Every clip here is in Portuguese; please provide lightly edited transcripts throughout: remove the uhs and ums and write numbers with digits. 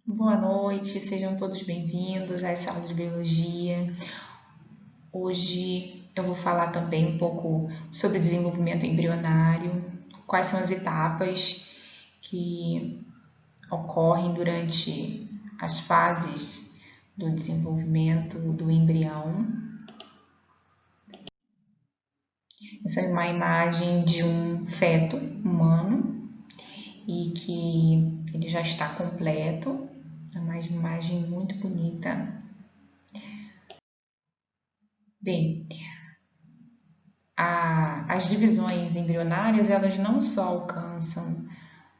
Boa noite, sejam todos bem-vindos às salas de biologia. Hoje eu vou falar também um pouco sobre desenvolvimento embrionário, quais são as etapas que ocorrem durante as fases do desenvolvimento do embrião. Essa é uma imagem de um feto humano e que ele já está completo. É uma imagem muito bonita. Bem, as divisões embrionárias elas não só alcançam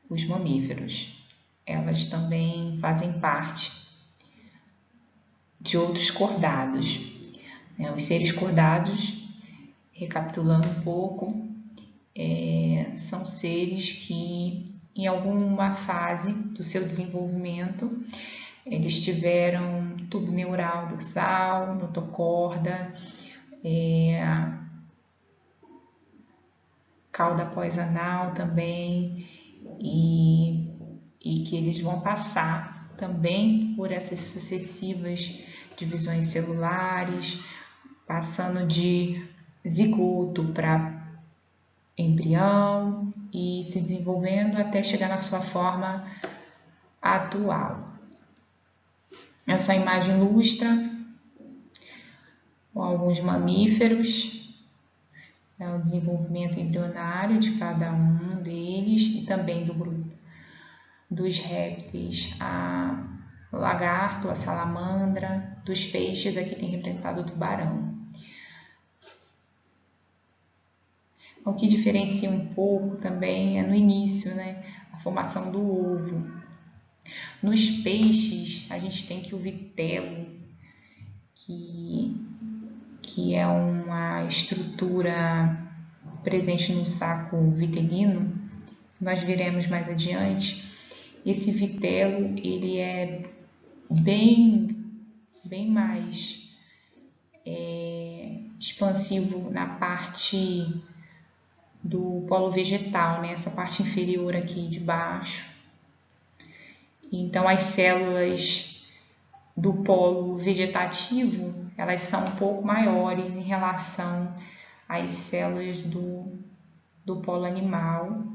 os mamíferos, elas também fazem parte de outros cordados. Os seres cordados, recapitulando um pouco, são seres que em alguma fase do seu desenvolvimento eles tiveram tubo neural dorsal, notocorda, cauda pós-anal também, e que eles vão passar também por essas sucessivas divisões celulares, passando de zigoto para embrião e se desenvolvendo até chegar na sua forma atual. Essa imagem ilustra alguns mamíferos, o desenvolvimento embrionário de cada um deles e também do grupo dos répteis, a lagarto, a salamandra, dos peixes, aqui tem representado o tubarão. O que diferencia um pouco também é no início, né, a formação do ovo. Nos peixes, a gente tem que o vitelo, que é uma estrutura presente no saco vitelino, nós veremos mais adiante. Esse vitelo, ele é bem mais expansivo na parte do polo vegetal, né? Essa parte inferior aqui de baixo. Então, as células do polo vegetativo, elas são um pouco maiores em relação às células do polo animal.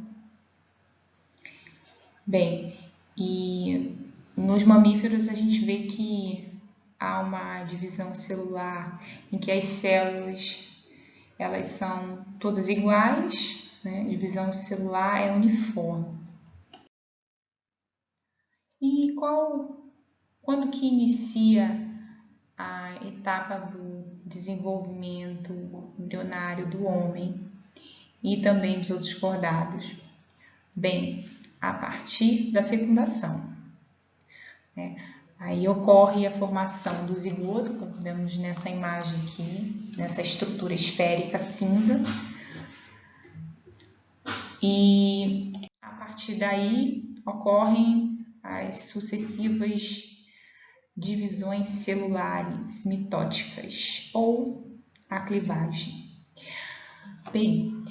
Bem, e nos mamíferos a gente vê que há uma divisão celular em que as células elas são todas iguais, né? A divisão celular é uniforme. E quando que inicia a etapa do desenvolvimento embrionário do homem e também dos outros cordados? Bem, a partir da fecundação, né? Aí ocorre a formação do zigoto, como vemos nessa imagem aqui, nessa estrutura esférica cinza. E a partir daí ocorrem as sucessivas divisões celulares mitóticas ou a clivagem. Bem,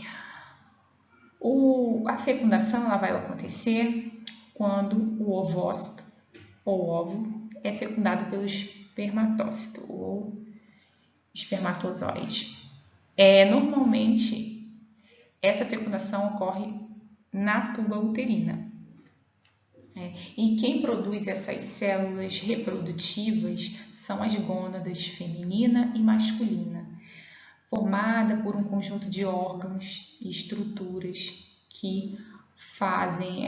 a fecundação ela vai acontecer quando o ovócito ou óvulo é fecundado pelo espermatócito ou espermatozoide. Normalmente, essa fecundação ocorre na tuba uterina. E quem produz essas células reprodutivas são as gônadas feminina e masculina, formada por um conjunto de órgãos e estruturas que fazem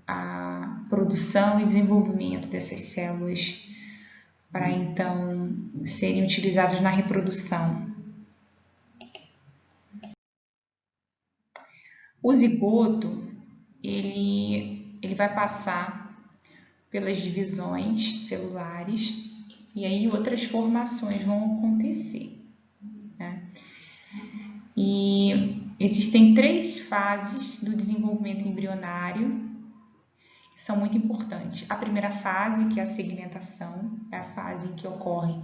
a produção e desenvolvimento dessas células para então serem utilizadas na reprodução. O zigoto, ele vai passar pelas divisões celulares e aí outras formações vão acontecer, né? E existem 3 fases do desenvolvimento embrionário que são muito importantes. A primeira fase, que é a segmentação, é a fase em que ocorrem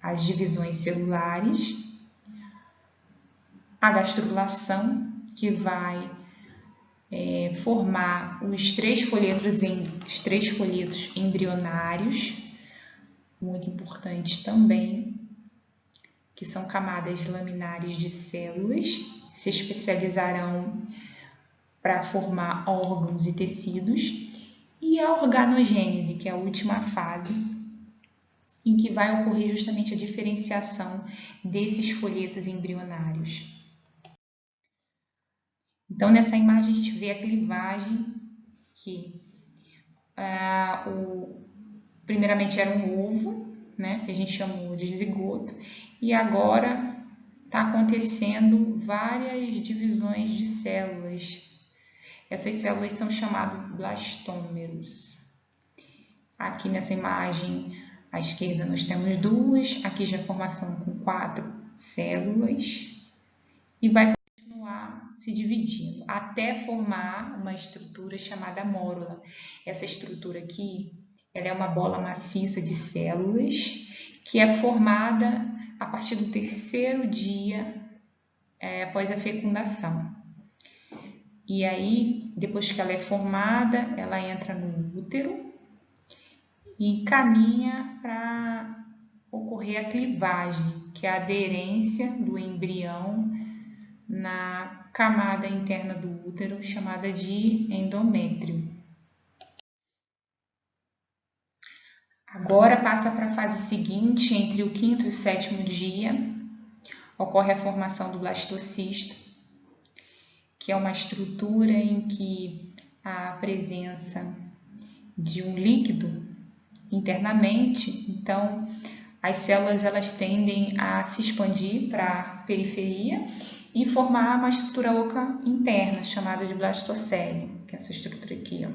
as divisões celulares. A gastrulação, que vai formar os três folhetos embrionários, muito importantes também, que são camadas laminares de células, que se especializarão para formar órgãos e tecidos, e a organogênese, que é a última fase, em que vai ocorrer justamente a diferenciação desses folhetos embrionários. Então, nessa imagem a gente vê a clivagem, que primeiramente era um ovo, né, que a gente chamou de zigoto, e agora está acontecendo várias divisões de células. Essas células são chamadas blastômeros. Aqui nessa imagem à esquerda nós temos duas, aqui já a formação com 4 células, e vai continuar se dividindo até formar uma estrutura chamada mórula. Essa estrutura aqui, ela é uma bola maciça de células que é formada a partir do 3º dia após a fecundação. E aí, depois que ela é formada, ela entra no útero e caminha para ocorrer a clivagem, que é a aderência do embrião na camada interna do útero, chamada de endométrio. Agora passa para a fase seguinte, entre o 5º e o 7º dia, ocorre a formação do blastocisto, que é uma estrutura em que há a presença de um líquido internamente, então as células elas tendem a se expandir para a periferia e formar uma estrutura oca interna, chamada de blastocele, que é essa estrutura aqui.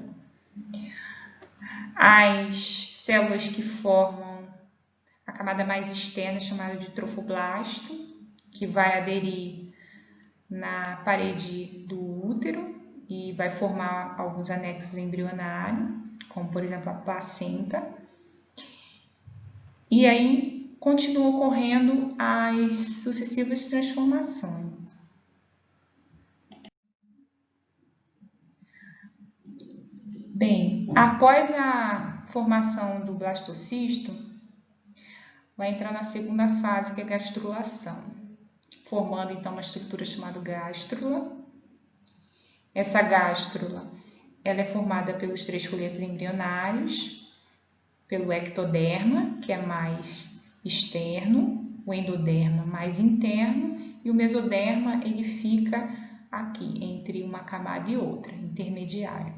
As células que formam a camada mais externa, chamada de trofoblasto, que vai aderir na parede do útero e vai formar alguns anexos embrionários, como por exemplo a placenta. E aí continua ocorrendo as sucessivas transformações. Bem, após a formação do blastocisto, vai entrar na segunda fase, que é a gastrulação, formando então uma estrutura chamada gástrula. Essa gástrula ela é formada pelos 3 folhetos embrionários, pelo ectoderma, que é mais externo, o endoderma mais interno, e o mesoderma ele fica aqui, entre uma camada e outra, intermediário.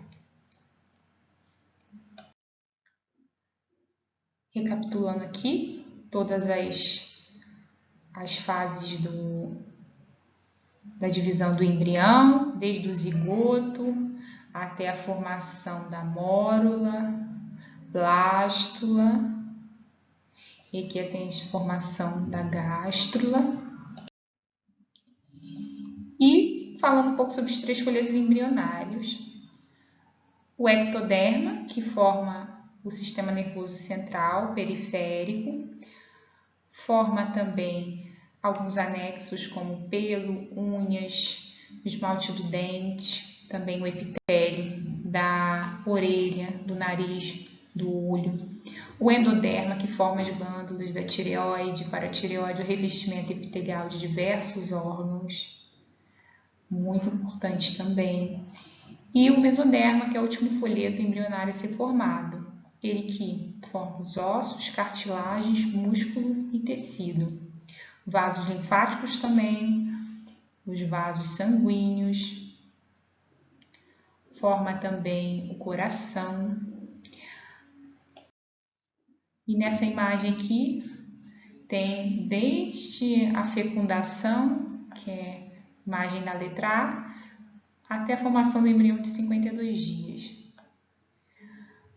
Recapitulando aqui, todas as fases da divisão do embrião, desde o zigoto até a formação da mórula, blástula, e aqui tem a formação da gástrula. E falando um pouco sobre os 3 folhetos embrionários, o ectoderma, que forma o sistema nervoso central, periférico, forma também alguns anexos como pelo, unhas, o esmalte do dente, também o epitélio da orelha, do nariz, do olho. O endoderma, que forma as glândulas da tireoide, paratireoide, o revestimento epitelial de diversos órgãos, muito importante também. E o mesoderma, que é o último folheto embrionário a ser formado. Ele que forma os ossos, cartilagens, músculo e tecido. Vasos linfáticos também, os vasos sanguíneos. Forma também o coração. E nessa imagem aqui tem desde a fecundação, que é a imagem da letra A, até a formação do embrião de 52 dias.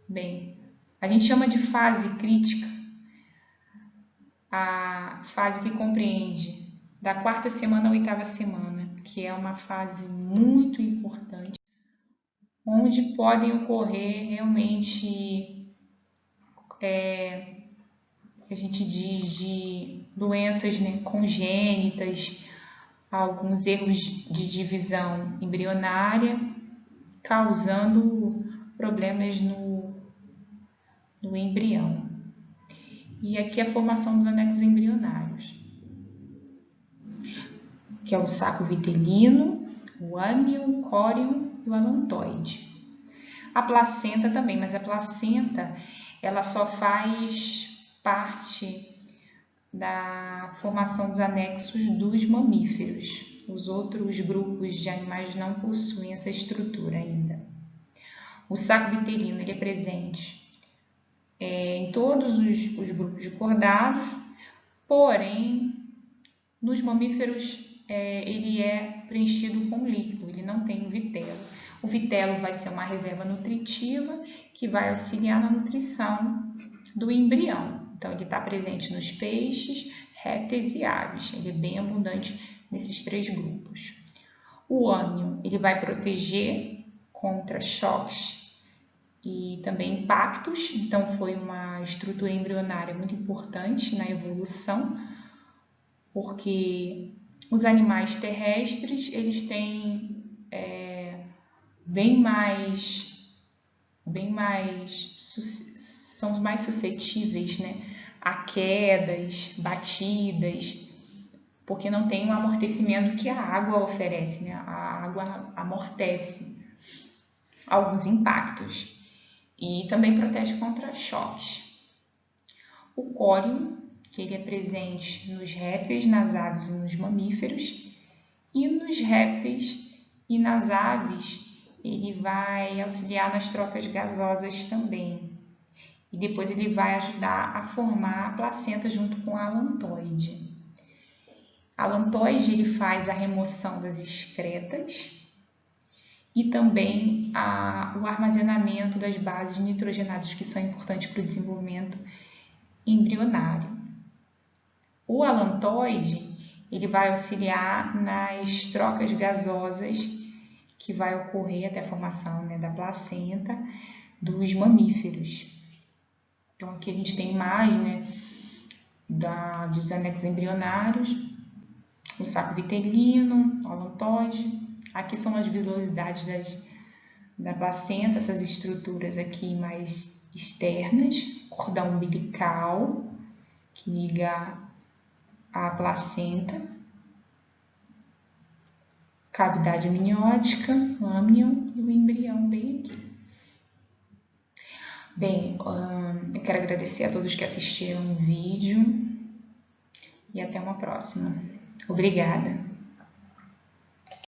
Bem, a gente chama de fase crítica a fase que compreende da 4ª semana à 8ª semana, que é uma fase muito importante, onde podem ocorrer realmente, que a gente diz de doenças, né, congênitas, alguns erros de divisão embrionária causando problemas no embrião. E aqui a formação dos anexos embrionários, que é o saco vitelino, o ânion, o córion e o alantoide. A placenta também, mas a placenta ela só faz parte da formação dos anexos dos mamíferos. Os outros grupos de animais não possuem essa estrutura ainda. O saco vitelino ele é presente em todos os grupos de cordados, porém, nos mamíferos ele é preenchido com líquido, ele não tem o vitelo. O vitelo vai ser uma reserva nutritiva que vai auxiliar na nutrição do embrião. Então, ele está presente nos peixes, répteis e aves. Ele é bem abundante nesses 3 grupos. O ânion, ele vai proteger contra choques e também impactos. Então, foi uma estrutura embrionária muito importante na evolução, porque os animais terrestres, eles têm são mais suscetíveis, né, a quedas, batidas, porque não tem o amortecimento que a água oferece, né? A água amortece alguns impactos e também protege contra choques. O córion, que ele é presente nos répteis, nas aves e nos mamíferos, e nos répteis e nas aves ele vai auxiliar nas trocas gasosas também. E depois ele vai ajudar a formar a placenta junto com a alantoide. A alantoide ele faz a remoção das excretas e também o armazenamento das bases nitrogenadas que são importantes para o desenvolvimento embrionário. O alantoide ele vai auxiliar nas trocas gasosas que vai ocorrer até a formação, né, da placenta dos mamíferos. Então aqui a gente tem imagem, né, dos anexos embrionários, o saco vitelino, o alantoide. Aqui são as visualidades da placenta, essas estruturas aqui mais externas, cordão umbilical que liga a placenta, cavidade amniótica, o âmnion e o embrião bem aqui. Bem, eu quero agradecer a todos que assistiram o vídeo e até uma próxima. Obrigada!